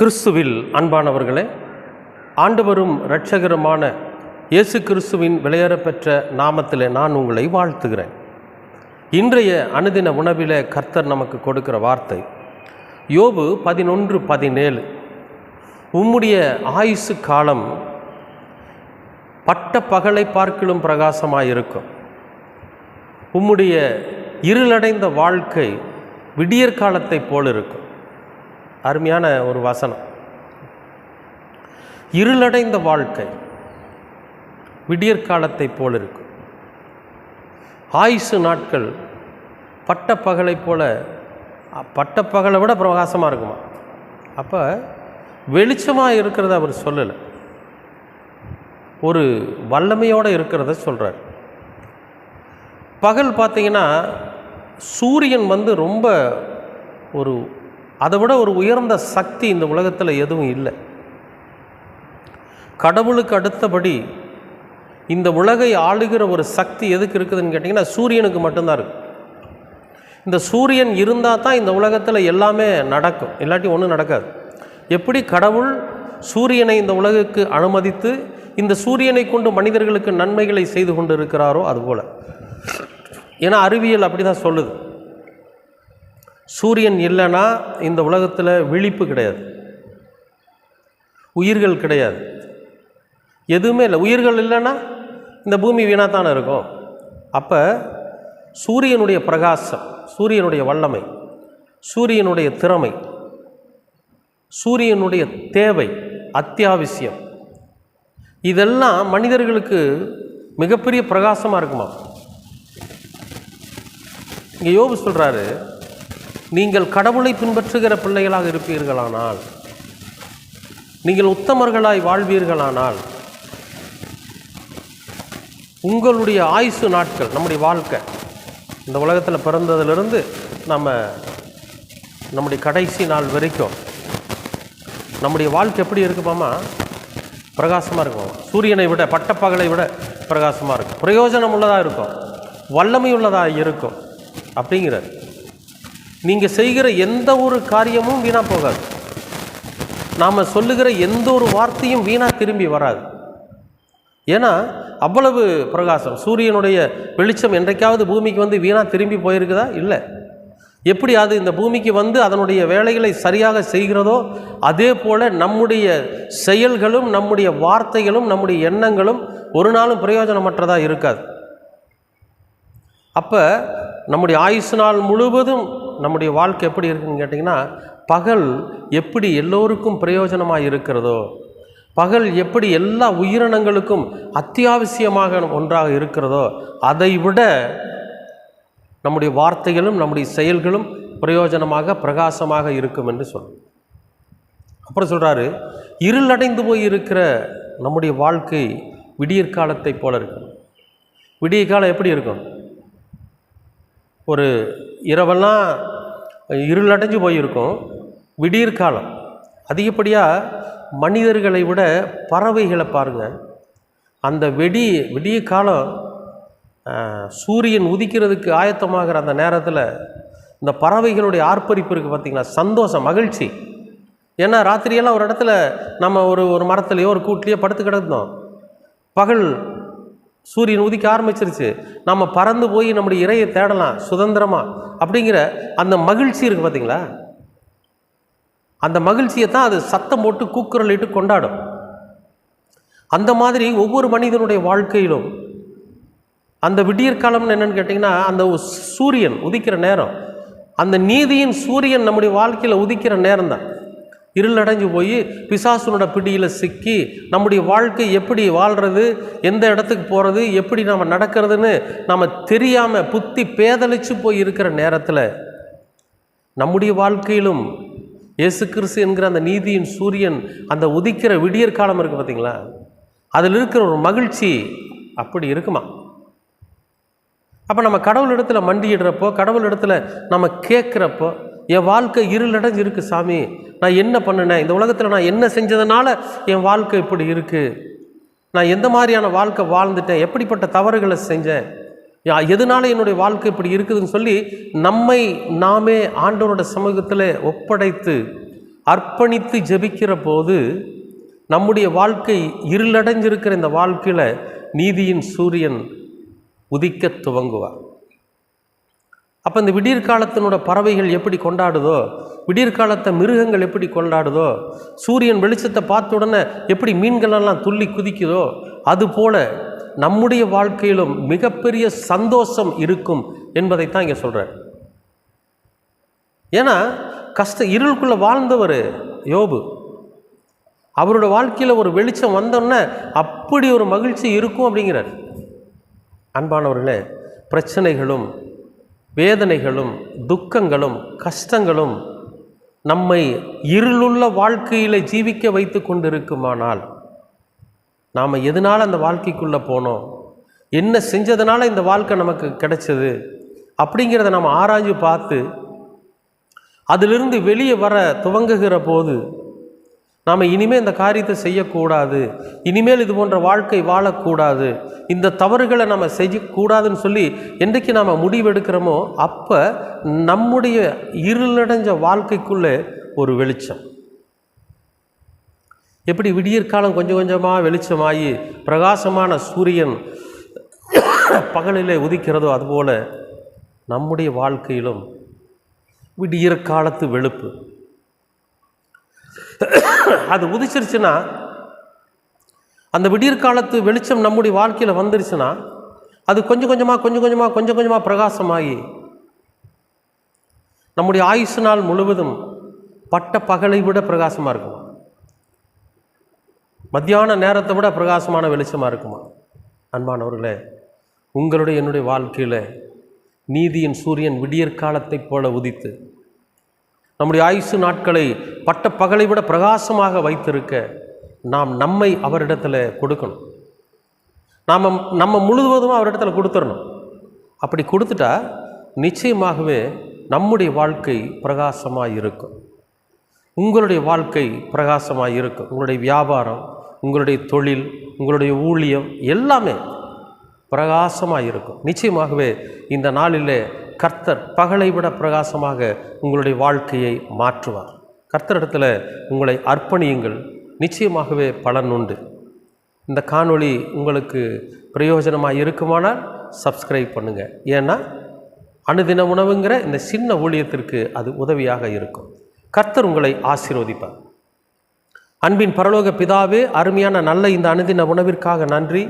கிறிஸ்துவில் அன்பானவர்களே, ஆண்டவரும் இரட்சகருமான இயேசு கிறிஸ்துவின் விலையேறப்பெற்ற நாமத்திலே நான் உங்களை வாழ்த்துகிறேன். இன்றைய அனுதின உணவிலே கர்த்தர் நமக்கு கொடுக்கிற வார்த்தை யோபு 11:17. உம்முடைய ஆயுசு காலம் பட்ட பகலை பார்க்கிலும் பிரகாசமாயிருக்கும். உம்முடைய இருளடைந்த வாழ்க்கை விடியற்காலத்தை போல் இருக்கும். அருமையான ஒரு வசனம். இருளடைந்த வாழ்க்கை விடியற்காலத்தை போல் இருக்கும். ஆயுசு நாட்கள் பட்ட பகலை போல, பட்ட பகலை விட பிரகாசமாக இருக்குமா. அப்போ வெளிச்சமாக இருக்கிறத அவர் சொல்லலை, ஒரு வல்லமையோடு இருக்கிறத சொல்கிறார். பகல் பார்த்திங்கன்னா சூரியன் ரொம்ப ஒரு அதை விட ஒரு உயர்ந்த சக்தி இந்த உலகத்தில் எதுவும் இல்லை. கடவுளுக்கு அடுத்தபடி இந்த உலகை ஆளுகிற ஒரு சக்தி எதுக்கு இருக்குதுன்னு கேட்டிங்கன்னா சூரியனுக்கு மட்டும்தான் இருக்குது. இந்த சூரியன் இருந்தால் தான் இந்த உலகத்தில் எல்லாமே நடக்கும், இல்லாட்டி ஒன்றும் நடக்காது. எப்படி கடவுள் சூரியனை இந்த உலகுக்கு அனுமதித்து இந்த சூரியனை கொண்டு மனிதர்களுக்கு நன்மைகளை செய்து கொண்டு இருக்கிறாரோ அதுபோல். ஏன்னா அறிவியல் அப்படி தான் சொல்லுது, சூரியன் இல்லைன்னா இந்த உலகத்தில் விழிப்பு கிடையாது, உயிர்கள் கிடையாது, எதுவுமே இல்லை. உயிர்கள் இல்லைன்னா இந்த பூமி வீணாத்தானே இருக்கும். அப்போ சூரியனுடைய பிரகாசம், சூரியனுடைய வல்லமை, சூரியனுடைய திறமை, சூரியனுடைய தேவை, அத்தியாவசியம், இதெல்லாம் மனிதர்களுக்கு மிகப்பெரிய பிரகாசமாக இருக்குமா. இங்கே யோபு சொல்கிறாரு, நீங்கள் கடவுளை பின்பற்றுகிற பிள்ளைகளாக இருப்பீர்களானால், நீங்கள் உத்தமர்களாய் வாழ்வீர்களானால், உங்களுடைய ஆயுசு நாட்கள், நம்முடைய வாழ்க்கை இந்த உலகத்தில் பிறந்ததிலிருந்து நம்முடைய கடைசி நாள் வரைக்கும் நம்முடைய வாழ்க்கை எப்படி இருக்குமாமா, பிரகாசமாக இருக்கும். சூரியனை விட, பட்டப்பகலை விட பிரகாசமாக இருக்கும், பிரயோஜனம் உள்ளதாக இருக்கும், வல்லமை உள்ளதாக இருக்கும். அப்படிங்கிற நீங்கள் செய்கிற எந்த ஒரு காரியமும் வீணாக போகாது. நாம் சொல்லுகிற எந்த ஒரு வார்த்தையும் வீணாக திரும்பி வராது. ஏன்னா அவ்வளவு பிரகாசம். சூரியனுடைய வெளிச்சம் என்றைக்காவது பூமிக்கு வீணாக திரும்பி போயிருக்குதா? இல்லை. எப்படி அது இந்த பூமிக்கு அதனுடைய வேலைகளை சரியாக செய்கிறதோ அதே போல் நம்முடைய செயல்களும் நம்முடைய வார்த்தைகளும் நம்முடைய எண்ணங்களும் ஒரு நாளும் பிரயோஜனமற்றதாக இருக்காது. அப்போ நம்முடைய ஆயுசு நாள் முழுவதும் நம்முடைய வாழ்க்கை எப்படி இருக்குன்னு கேட்டிங்கன்னா, பகல் எப்படி எல்லோருக்கும் பிரயோஜனமாக இருக்கிறதோ, பகல் எப்படி எல்லா உயிரினங்களுக்கும் அத்தியாவசியமாக ஒன்றாக இருக்கிறதோ, அதை விட நம்முடைய வார்த்தைகளும் நம்முடைய செயல்களும் பிரயோஜனமாக பிரகாசமாக இருக்கும் என்று சொல்லும். அப்புறம் சொல்கிறாரு, இருளடைந்து போய் இருக்கிற நம்முடைய வாழ்க்கை விடியற்காலத்தை போல இருக்கும். விடிய காலம் எப்படி இருக்கும்? ஒரு இரவெல்லாம் இருளடைஞ்சு போயிருக்கும். விடியற்காலம் அதிகப்படியாக மனிதர்களை விட பறவைகளை பாருங்கள். அந்த விடிய காலம் சூரியன் உதிக்கிறதுக்கு ஆயத்தமாகிற அந்த நேரத்தில் இந்த பறவைகளுடைய ஆர்ப்பரிப்பு இருக்குது பார்த்திங்களா, சந்தோஷம், மகிழ்ச்சி. ஏன்னா ராத்திரியெல்லாம் ஒரு இடத்துல நம்ம ஒரு மரத்துலையோ ஒரு கூட்டிலையோ படுத்து கிடந்தோம். பகல் சூரியன் உதிக்க ஆரம்பிச்சிருச்சு, நம்ம பறந்து போய் நம்முடைய இரையை தேடலாம் சுதந்திரமாக. அப்படிங்கிற அந்த மகிழ்ச்சி இருக்குது பார்த்திங்களா, அந்த மகிழ்ச்சியை தான் அது சத்தம் போட்டு கூக்குரலிட்டு கொண்டாடும். அந்த மாதிரி ஒவ்வொரு மனிதனுடைய வாழ்க்கையிலும் அந்த விடியற்காலம்னு என்னென்னு கேட்டிங்கன்னா, அந்த சூரியன் உதிக்கிற நேரம், அந்த நீதியின் சூரியன் நம்முடைய வாழ்க்கையில் உதிக்கிற நேரம் தான். இருளடைஞ்சு போய் பிசாசுனோட பிடியில் சிக்கி நம்முடைய வாழ்க்கை எப்படி வாழ்கிறது, எந்த இடத்துக்கு போகிறது, எப்படி நாம் நடக்கிறதுன்னு நம்ம தெரியாமல் புத்தி பேதலிச்சு போய் இருக்கிற நேரத்தில் நம்முடைய வாழ்க்கையிலும் இயேசு கிறிஸ்து என்கிற அந்த நீதியின் சூரியன் அந்த உதிக்கிற விடியற்காலம் இருக்குது பார்த்திங்களா, அதில் இருக்கிற ஒரு மகிழ்ச்சி அப்படி இருக்குமா. அப்போ நம்ம கடவுளிடத்தில் மண்டியிடுறப்போ, கடவுளிடத்தில் நம்ம கேட்குறப்போ, என் வாழ்க்கை இருளடைஞ்சு இருக்குது சாமி, நான் என்ன பண்ணினேன், இந்த உலகத்தில் நான் என்ன செஞ்சதுனால என் வாழ்க்கை இப்படி இருக்குது, நான் எந்த மாதிரியான வாழ்க்கை வாழ்ந்துட்டேன், எப்படிப்பட்ட தவறுகளை செஞ்சேன், எதனால என்னுடைய வாழ்க்கை இப்படி இருக்குதுன்னு சொல்லி நம்மை நாமே ஆண்டவரோட சமூகத்தில் ஒப்படைத்து அர்ப்பணித்து ஜெபிக்கிற போது நம்முடைய வாழ்க்கை இருளடைஞ்சிருக்கிற இந்த வாழ்க்கையில் நீதியின் சூரியன் உதிக்க துவங்குவார். அப்போ இந்த விடியற் காலத்தினோட பறவைகள் எப்படி கொண்டாடுதோ, விடியற் காலத்தை மிருகங்கள் எப்படி கொண்டாடுதோ, சூரியன் வெளிச்சத்தை பார்த்த உடனே எப்படி மீன்களெல்லாம் துள்ளி குதிக்குதோ, அதுபோல நம்முடைய வாழ்க்கையிலும் மிகப்பெரிய சந்தோஷம் இருக்கும் என்பதைத்தான் இங்கே சொல்கிறார். ஏன்னா இருளுக்குள்ளே வாழ்ந்தவர் யோபு, அவரோட வாழ்க்கையில் ஒரு வெளிச்சம் வந்தோன்னே அப்படி ஒரு மகிழ்ச்சி இருக்கும் அப்படிங்கிறார். அன்பானவர்களே, பிரச்சனைகளும் வேதனைகளும் துக்கங்களும் கஷ்டங்களும் நம்மை இருளுள்ள வாழ்க்கையில் ஜீவிக்க வைத்து கொண்டிருக்குமானால், நாம் எதனால் அந்த வாழ்க்கைக்குள்ளே போனோம், என்ன செஞ்சதுனால இந்த வாழ்க்கை நமக்கு கிடைச்சது அப்படிங்கிறத நம்ம ஆராய்ஞ்சு பார்த்து அதிலிருந்து வெளியே வர துவங்குகிற போது நாம் இனிமேல் இந்த காரியத்தை செய்யக்கூடாது, இனிமேல் இது போன்ற வாழ்க்கை வாழக்கூடாது, இந்த தவறுகளை நம்ம செய்யக்கூடாதுன்னு சொல்லி என்றைக்கு நாம் முடிவெடுக்கிறோமோ அப்போ நம்முடைய இருளடைஞ்ச வாழ்க்கைக்குள்ளே ஒரு வெளிச்சம். எப்படி விடியற்காலம் கொஞ்சம் கொஞ்சமாக வெளிச்சமாகி பிரகாசமான சூரியன் பகலிலே உதிக்கிறதோ அதுபோல் நம்முடைய வாழ்க்கையிலும் விடியற்காலத்து வெளுப்பு அது உதிச்சிருச்சுன்னா, அந்த விடியற்காலத்து வெளிச்சம் நம்முடைய வாழ்க்கையில் வந்துருச்சுன்னா அது கொஞ்சம் கொஞ்சமாக பிரகாசமாகி நம்முடைய ஆயுசு நாள் முழுவதும் பட்ட பகலை விட பிரகாசமாக இருக்குமா, மத்தியான நேரத்தை விட பிரகாசமான வெளிச்சமாக இருக்குமா? அன்பானவர்களே, உங்களுடைய என்னுடைய வாழ்க்கையில் நீதியின் சூரியன் விடியற்காலத்தைப் போல உதித்து நம்முடைய ஆயுசு நாட்களை பட்ட பகலை விட பிரகாசமாக வைத்திருக்க நாம் நம்மை அவரிடத்தில் கொடுக்கணும். நம்ம முழுவதும் அவரிடத்தில் கொடுத்துடணும். அப்படி கொடுத்துட்டா நிச்சயமாகவே நம்முடைய வாழ்க்கை பிரகாசமாக இருக்கும். உங்களுடைய வாழ்க்கை பிரகாசமாக இருக்கும். உங்களுடைய வியாபாரம், உங்களுடைய தொழில், உங்களுடைய ஊழியம் எல்லாமே பிரகாசமாக இருக்கும். நிச்சயமாகவே இந்த நாளிலே கர்த்தர் பகலை விட பிரகாசமாக உங்களுடைய வாழ்க்கையை மாற்றுவார். கர்த்தரிடத்தில் உங்களை அர்ப்பணியுங்கள், நிச்சயமாகவே பலன் உண்டு. இந்த காணொளி உங்களுக்கு பிரயோஜனமாக இருக்குமானால் சப்ஸ்கிரைப் பண்ணுங்கள். ஏன்னா அனுதின உணவுங்கிற இந்த சின்ன ஊழியத்திற்கு அது உதவியாக இருக்கும். கர்த்தர் உங்களை ஆசீர்வதிப்பார். அன்பின் பரலோக பிதாவே, அருமையான நல்ல இந்த அனுதின உணவிற்காக நன்றி.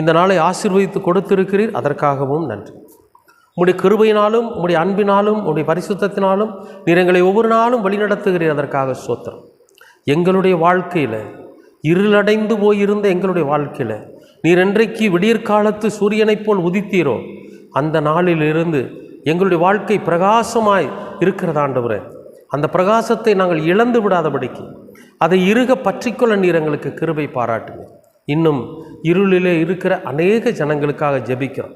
இந்த நாளை ஆசீர்வதித்து கொடுத்திருக்கிறீர், அதற்காகவும் நன்றி. உம்முடைய கிருபையினாலும் உம்முடைய அன்பினாலும் உம்முடைய பரிசுத்தத்தினாலும் நீர் எங்களை ஒவ்வொரு நாளும் வழிநடத்துகிறீர், அதற்காக ஸ்தோத்திரம். எங்களுடைய வாழ்க்கையில் இருளடைந்து போயிருந்த எங்களுடைய வாழ்க்கையில் நீர் என்றைக்கு விடியற்காலத்து சூரியனைப் போல் உதித்தீரோ அந்த நாளிலிருந்து எங்களுடைய வாழ்க்கை பிரகாசமாய் இருக்கிறதாண்டவரே. அந்த பிரகாசத்தை நாங்கள் இழந்து விடாதபடிக்கு அதை இறுக பற்றிக்கொள்ள நீர் எங்களுக்கு கிருபை பாராட்டுங்க. இன்னும் இருளிலே இருக்கிற அநேக ஜனங்களுக்காக ஜெபிக்கிறோம்,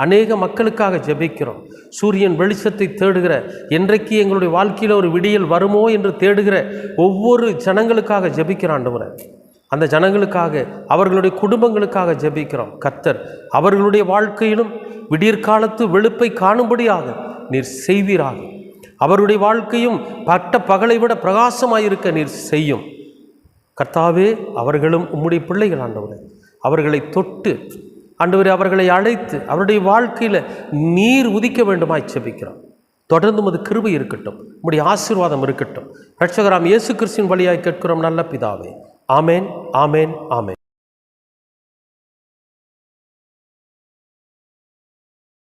அநேக மக்களுக்காக ஜெபிக்கிறோம். சூரியன் வெளிச்சத்தை தேடுகிற, என்றைக்கு எங்களுடைய வாழ்க்கையில் ஒரு விடியல் வருமோ என்று தேடுகிற ஒவ்வொரு ஜனங்களுக்காக ஜெபிக்கிறோம் ஆண்டவரே. அந்த ஜனங்களுக்காக, அவர்களுடைய குடும்பங்களுக்காக ஜெபிக்கிறோம். கர்த்தர் அவர்களுடைய வாழ்க்கையிலும் விடியற்காலத்து வெளுப்பை காணும்படியாக நீர் செய்வீராக. அவருடைய வாழ்க்கையும் பட்ட பகலை விட பிரகாசமாயிருக்க நீர் செய்யும். கர்த்தாவே, அவர்களும் உம்முடைய பிள்ளைகள் ஆண்டவரே. அவர்களை தொட்டு ஆண்டவரே, அவர்களை அழைத்து அவருடைய வாழ்க்கையில் நீர் உதிக்க வேண்டுமாய் ஜெபிக்கிறோம். தொடர்ந்து உமது கிருபை இருக்கட்டும், உம்முடைய ஆசீர்வாதம் இருக்கட்டும். இரட்சகராம் இயேசு கிறிஸ்துவின் வழியாய் கேட்கிறோம் நல்ல பிதாவே. ஆமேன், ஆமேன், ஆமேன்.